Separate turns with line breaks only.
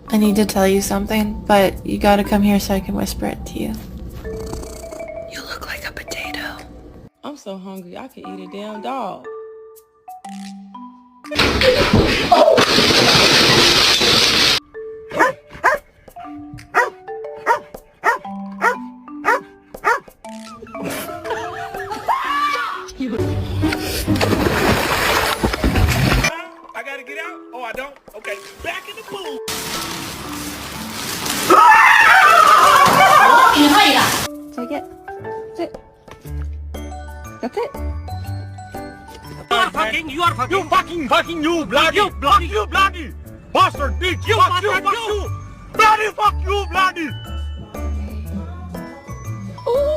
I need to tell you something, but you gotta come here so I can whisper it to you. You look like a potato.
I'm so hungry, I could eat a damn dog.
I gotta get out? Oh, I don't? Okay, back in the pool.
Take it. That's it. That's it.
You fucking, you bloody, you bloody, bastard bitch, fuck you, bloody, fuck you, bloody.
Ooh.